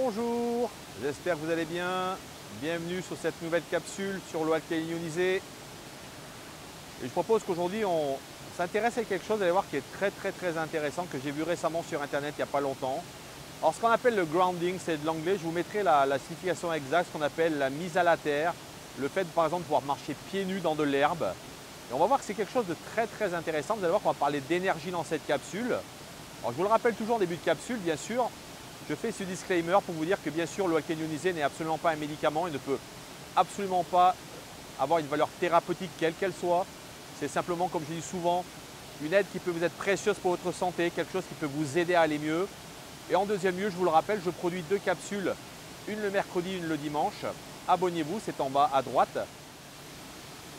Bonjour, j'espère que vous allez bien. Bienvenue sur cette nouvelle capsule sur l'eau alcaline ionisée. Et je propose qu'aujourd'hui on s'intéresse à quelque chose, vous allez voir, qui est très intéressant, que j'ai vu récemment sur internet il n'y a pas longtemps. Alors ce qu'on appelle le grounding, c'est de l'anglais, je vous mettrai la signification exacte, ce qu'on appelle la mise à la terre. Le fait par exemple de pouvoir marcher pieds nus dans de l'herbe. Et on va voir que c'est quelque chose de très intéressant. Vous allez voir qu'on va parler d'énergie dans cette capsule. Alors je vous le rappelle toujours en début de capsule, bien sûr. Je fais ce disclaimer pour vous dire que bien sûr l'eau alcaline ionisée n'est absolument pas un médicament et ne peut absolument pas avoir une valeur thérapeutique quelle qu'elle soit. C'est simplement, comme je dis souvent, une aide qui peut vous être précieuse pour votre santé, quelque chose qui peut vous aider à aller mieux. Et en deuxième lieu, je vous le rappelle, je produis 2 capsules, une le mercredi, une le dimanche. Abonnez-vous, c'est en bas à droite.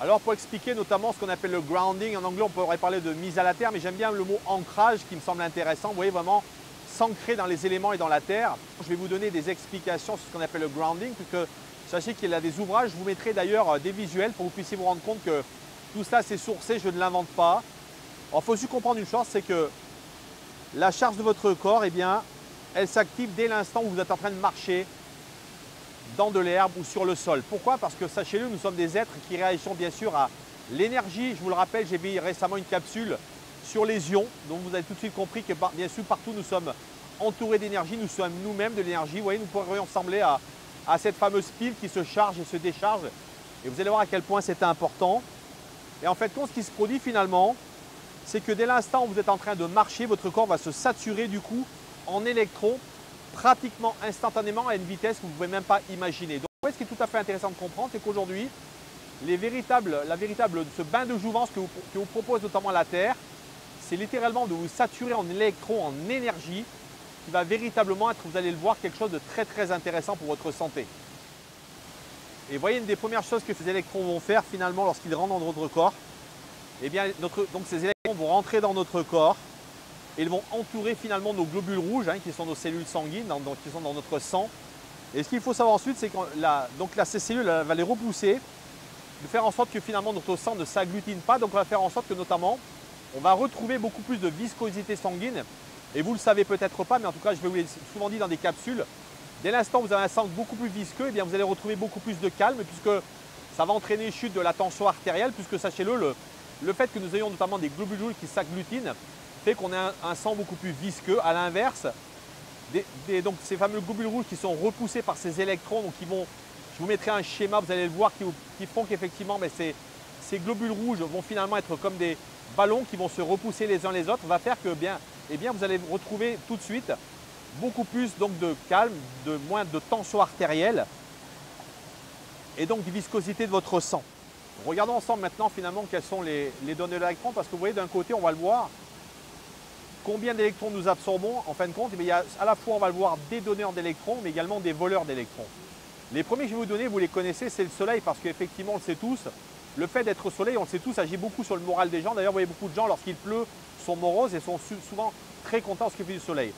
Alors pour expliquer notamment ce qu'on appelle le grounding, en anglais on pourrait parler de mise à la terre, mais j'aime bien le mot ancrage qui me semble intéressant. Vous voyez, vraiment s'ancrer dans les éléments et dans la terre. Je vais vous donner des explications sur ce qu'on appelle le grounding, puisque sachez qu'il y a des ouvrages, je vous mettrai d'ailleurs des visuels pour que vous puissiez vous rendre compte que tout ça c'est sourcé, je ne l'invente pas. Il faut aussi comprendre une chose, c'est que la charge de votre corps, eh bien, elle s'active dès l'instant où vous êtes en train de marcher dans de l'herbe ou sur le sol. Pourquoi? Parce que sachez-le, nous sommes des êtres qui réagissent bien sûr à l'énergie. Je vous le rappelle, j'ai vu récemment une capsule sur les ions, donc vous avez tout de suite compris que bien sûr partout nous sommes entourés d'énergie, nous sommes nous-mêmes de l'énergie. Vous voyez, nous pourrions ressembler à cette fameuse pile qui se charge et se décharge. Et vous allez voir à quel point c'est important. Et en fait, ce qui se produit finalement, c'est que dès l'instant où vous êtes en train de marcher, votre corps va se saturer du coup en électrons pratiquement instantanément à une vitesse que vous ne pouvez même pas imaginer. Donc, ce qui est tout à fait intéressant de comprendre, c'est qu'aujourd'hui, ce bain de jouvence que vous propose notamment la Terre, c'est littéralement de vous saturer en électrons, en énergie, qui va véritablement être, vous allez le voir, quelque chose de très intéressant pour votre santé. Et voyez, une des premières choses que ces électrons vont faire finalement lorsqu'ils rentrent dans notre corps, eh bien, donc ces électrons vont rentrer dans notre corps et ils vont entourer finalement nos globules rouges, qui sont nos cellules sanguines, qui sont dans notre sang. Et ce qu'il faut savoir ensuite, c'est que ces cellules va les repousser, de faire en sorte que finalement notre sang ne s'agglutine pas. Donc on va faire en sorte que notamment, on va retrouver beaucoup plus de viscosité sanguine. Et vous ne le savez peut-être pas, mais en tout cas, je vais vous l'ai souvent dit dans des capsules, dès l'instant où vous avez un sang beaucoup plus visqueux, eh bien, vous allez retrouver beaucoup plus de calme, puisque ça va entraîner une chute de la tension artérielle, puisque sachez-le, le fait que nous ayons notamment des globules rouges qui s'agglutinent, fait qu'on a un sang beaucoup plus visqueux. À l'inverse, donc ces fameux globules rouges qui sont repoussés par ces électrons, donc je vous mettrai un schéma, vous allez le voir, qui font qu'effectivement ces globules rouges vont finalement être comme des ballons qui vont se repousser les uns les autres, va faire que vous allez retrouver tout de suite beaucoup plus donc, de calme, moins de tension artérielle et donc de viscosité de votre sang. Regardons ensemble maintenant finalement quelles sont les données de l'électron, parce que vous voyez d'un côté on va le voir, combien d'électrons nous absorbons en fin de compte. Il y a à la fois, on va le voir, des donneurs d'électrons, mais également des voleurs d'électrons. Les premiers que je vais vous donner, vous les connaissez, c'est le soleil, parce qu'effectivement, on le sait tous, le fait d'être au soleil, on le sait tous, agit beaucoup sur le moral des gens. D'ailleurs, vous voyez beaucoup de gens, lorsqu'il pleut, sont moroses et sont souvent très contents lorsqu'il fait du soleil.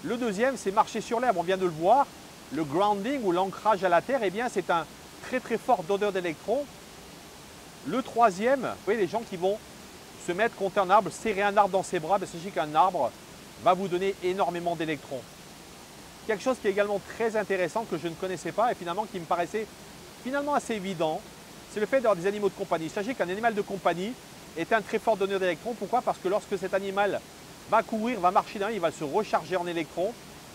Le deuxième, c'est marcher sur l'herbe, on vient de le voir. Le grounding ou l'ancrage à la terre, eh bien, c'est un très fort donneur d'électrons. Le troisième, vous voyez, les gens qui vont se mettre contre un arbre, serrer un arbre dans ses bras, sachez qu'un arbre va vous donner énormément d'électrons. Quelque chose qui est également très intéressant, que je ne connaissais pas et finalement qui me paraissait finalement assez évident, c'est le fait d'avoir des animaux de compagnie. Sachez qu'un animal de compagnie est un très fort donneur d'électrons. Pourquoi? Parce que lorsque cet animal va courir, va marcher d'un, il va se recharger en électrons.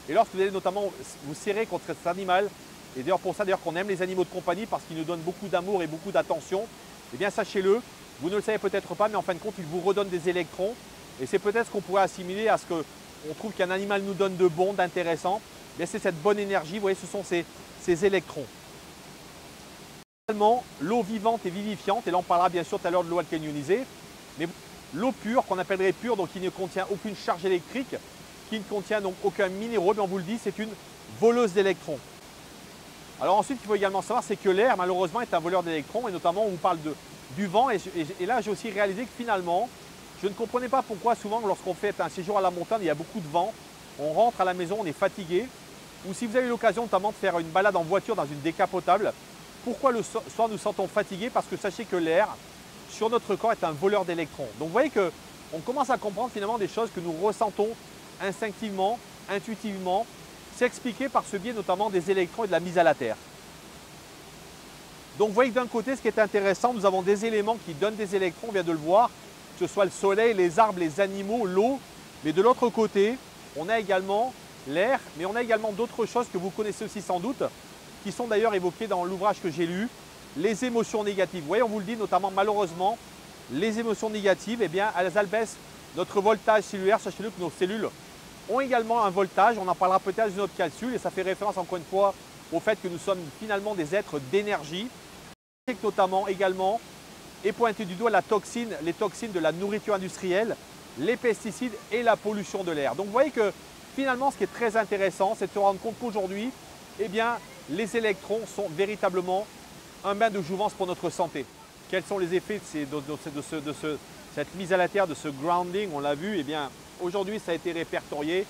Et lorsque vous allez notamment vous serrer contre cet animal, et d'ailleurs pour ça qu'on aime les animaux de compagnie, parce qu'ils nous donnent beaucoup d'amour et beaucoup d'attention, eh bien sachez-le, vous ne le savez peut-être pas, mais en fin de compte, il vous redonne des électrons. Et c'est peut-être ce qu'on pourrait assimiler à ce qu'on trouve qu'un animal nous donne de bon, d'intéressant. Mais c'est cette bonne énergie, vous voyez, ce sont ces électrons. Également, l'eau vivante et vivifiante, et là on parlera bien sûr tout à l'heure de l'eau alcaline ionisée, mais l'eau pure, qu'on appellerait pure, donc qui ne contient aucune charge électrique, qui ne contient donc aucun minéraux, mais on vous le dit, c'est une voleuse d'électrons. Alors ensuite, il faut également savoir, c'est que l'air, malheureusement, est un voleur d'électrons, et notamment on vous parle du vent, et là j'ai aussi réalisé que finalement, je ne comprenais pas pourquoi souvent lorsqu'on fait un séjour à la montagne, il y a beaucoup de vent, on rentre à la maison, on est fatigué, ou si vous avez eu l'occasion notamment de faire une balade en voiture dans une décapotable, pourquoi le soir nous sentons fatigués? Parce que sachez que l'air sur notre corps est un voleur d'électrons. Donc vous voyez qu'on commence à comprendre finalement des choses que nous ressentons instinctivement, intuitivement, s'expliquer par ce biais notamment des électrons et de la mise à la Terre. Donc vous voyez que d'un côté, ce qui est intéressant, nous avons des éléments qui donnent des électrons, on vient de le voir, que ce soit le soleil, les arbres, les animaux, l'eau. Mais de l'autre côté, on a également l'air, mais on a également d'autres choses que vous connaissez aussi sans doute, qui sont d'ailleurs évoquées dans l'ouvrage que j'ai lu, les émotions négatives. Vous voyez, on vous le dit notamment malheureusement, les émotions négatives, eh bien, elles abaissent notre voltage cellulaire. Sachez-le que nos cellules ont également un voltage, on en parlera peut-être dans une autre capsule, et ça fait référence encore une fois au fait que nous sommes finalement des êtres d'énergie. Et que notamment également est pointé du doigt les toxines de la nourriture industrielle, les pesticides et la pollution de l'air. Donc vous voyez que finalement ce qui est très intéressant, c'est de se rendre compte qu'aujourd'hui, eh bien, les électrons sont véritablement un bain de jouvence pour notre santé. Quels sont les effets de cette mise à la terre, de ce grounding? On l'a vu, eh bien, aujourd'hui ça a été répertorié.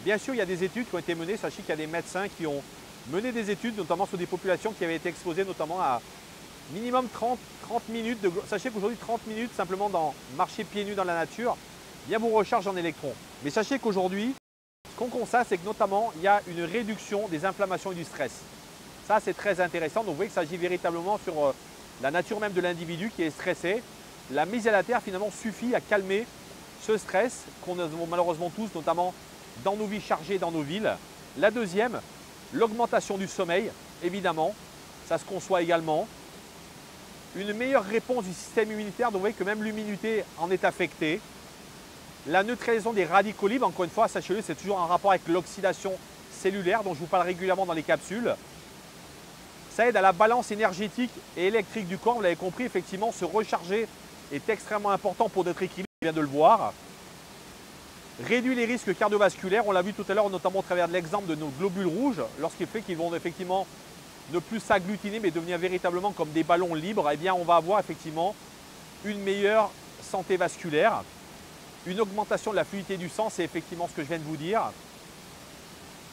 Bien sûr, il y a des études qui ont été menées. Sachez qu'il y a des médecins qui ont mené des études, notamment sur des populations qui avaient été exposées notamment à minimum 30 minutes. Sachez qu'aujourd'hui, 30 minutes simplement marcher pieds nus dans la nature, bien vous recharge en électrons. Mais sachez qu'aujourd'hui, ce qu'on constate, c'est que notamment, il y a une réduction des inflammations et du stress. Ça, c'est très intéressant. Donc, vous voyez qu'il s'agit véritablement sur la nature même de l'individu qui est stressé. La mise à la terre, finalement, suffit à calmer ce stress qu'on a malheureusement tous, notamment dans nos vies chargées, dans nos villes. La deuxième, l'augmentation du sommeil, évidemment. Ça se conçoit également. Une meilleure réponse du système immunitaire, donc vous voyez que même l'immunité en est affectée. La neutralisation des radicaux libres, encore une fois, sachez-le, c'est toujours en rapport avec l'oxydation cellulaire dont je vous parle régulièrement dans les capsules. Ça aide à la balance énergétique et électrique du corps, vous l'avez compris, effectivement, se recharger est extrêmement important pour notre équilibre, on vient de le voir. Réduit les risques cardiovasculaires, on l'a vu tout à l'heure, notamment au travers de l'exemple de nos globules rouges, lorsqu'il fait qu'ils vont effectivement ne plus s'agglutiner mais devenir véritablement comme des ballons libres, eh bien on va avoir effectivement une meilleure santé vasculaire, une augmentation de la fluidité du sang, c'est effectivement ce que je viens de vous dire.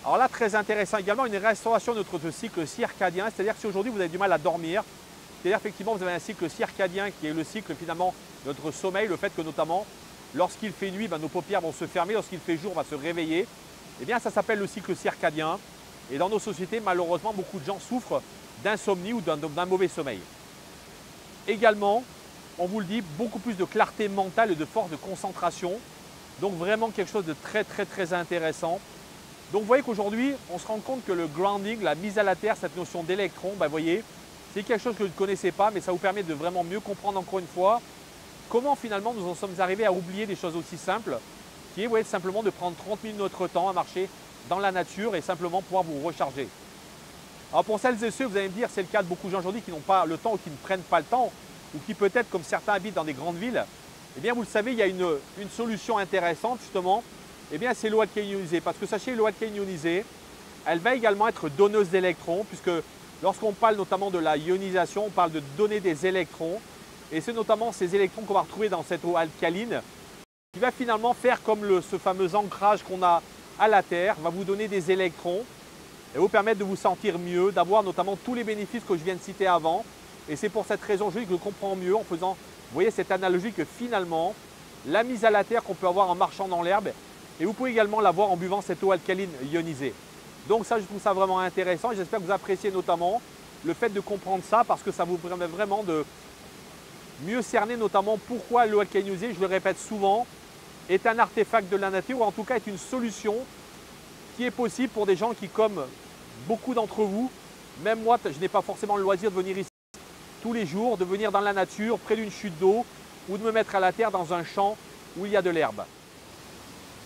Alors là, très intéressant également, une restauration de notre cycle circadien, c'est-à-dire que si aujourd'hui vous avez du mal à dormir, c'est-à-dire effectivement vous avez un cycle circadien qui est le cycle finalement de notre sommeil, le fait que notamment lorsqu'il fait nuit, nos paupières vont se fermer, lorsqu'il fait jour, on va se réveiller, eh bien ça s'appelle le cycle circadien. Et dans nos sociétés, malheureusement, beaucoup de gens souffrent d'insomnie ou d'un mauvais sommeil. Également, on vous le dit, beaucoup plus de clarté mentale et de force de concentration. Donc vraiment quelque chose de très intéressant. Donc vous voyez qu'aujourd'hui, on se rend compte que le grounding, la mise à la terre, cette notion d'électron, vous voyez, c'est quelque chose que vous ne connaissez pas, mais ça vous permet de vraiment mieux comprendre encore une fois comment finalement nous en sommes arrivés à oublier des choses aussi simples, qui est, vous voyez, simplement de prendre 30 minutes de notre temps à marcher dans la nature et simplement pouvoir vous recharger. Alors pour celles et ceux, vous allez me dire, c'est le cas de beaucoup de gens aujourd'hui qui n'ont pas le temps ou qui ne prennent pas le temps ou qui peut-être, comme certains habitent dans des grandes villes, eh bien vous le savez, il y a une solution intéressante justement, eh bien c'est l'eau alcaline ionisée. Parce que sachez, l'eau alcaline ionisée, elle va également être donneuse d'électrons puisque lorsqu'on parle notamment de la ionisation, on parle de donner des électrons et c'est notamment ces électrons qu'on va retrouver dans cette eau alcaline qui va finalement faire comme ce fameux ancrage qu'on a à la Terre, va vous donner des électrons et vous permettre de vous sentir mieux, d'avoir notamment tous les bénéfices que je viens de citer avant. Et c'est pour cette raison que je comprends mieux en faisant, vous voyez, cette analogie que finalement, la mise à la terre qu'on peut avoir en marchant dans l'herbe, et vous pouvez également l'avoir en buvant cette eau alcaline ionisée. Donc ça, je trouve ça vraiment intéressant et j'espère que vous appréciez notamment le fait de comprendre ça parce que ça vous permet vraiment de mieux cerner notamment pourquoi l'eau alcaline ionisée, je le répète souvent, est un artefact de la nature ou en tout cas est une solution qui est possible pour des gens qui, comme beaucoup d'entre vous, même moi, je n'ai pas forcément le loisir de venir ici tous les jours, de venir dans la nature, près d'une chute d'eau ou de me mettre à la terre dans un champ où il y a de l'herbe.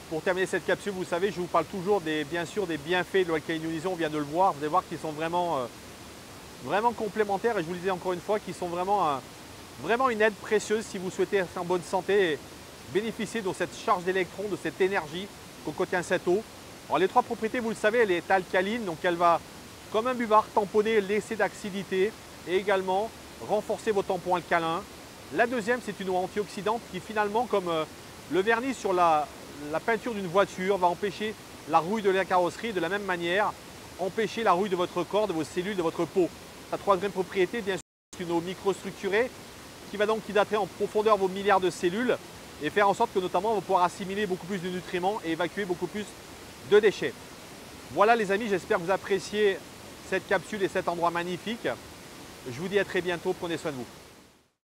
Pour terminer cette capsule, vous savez, je vous parle toujours bien sûr des bienfaits de l'eau alcaline ionisée, on vient de le voir, vous allez voir qu'ils sont vraiment complémentaires et je vous le disais encore une fois, qu'ils sont vraiment une aide précieuse si vous souhaitez être en bonne santé et bénéficier de cette charge d'électrons, de cette énergie que contient cette eau. Alors les trois propriétés, vous le savez, elle est alcaline, donc elle va, comme un buvard, tamponner l'excès d'acidité et également renforcer vos tampons alcalins. La deuxième, c'est une eau antioxydante qui finalement, comme le vernis sur la peinture d'une voiture, va empêcher la rouille de la carrosserie, de la même manière, empêcher la rouille de votre corps, de vos cellules, de votre peau. Sa troisième propriété, bien sûr, c'est une eau microstructurée qui va donc hydrater en profondeur vos milliards de cellules et faire en sorte que notamment on va pouvoir assimiler beaucoup plus de nutriments et évacuer beaucoup plus de déchets. Voilà les amis, j'espère que vous appréciez cette capsule et cet endroit magnifique. Je vous dis à très bientôt, prenez soin de vous.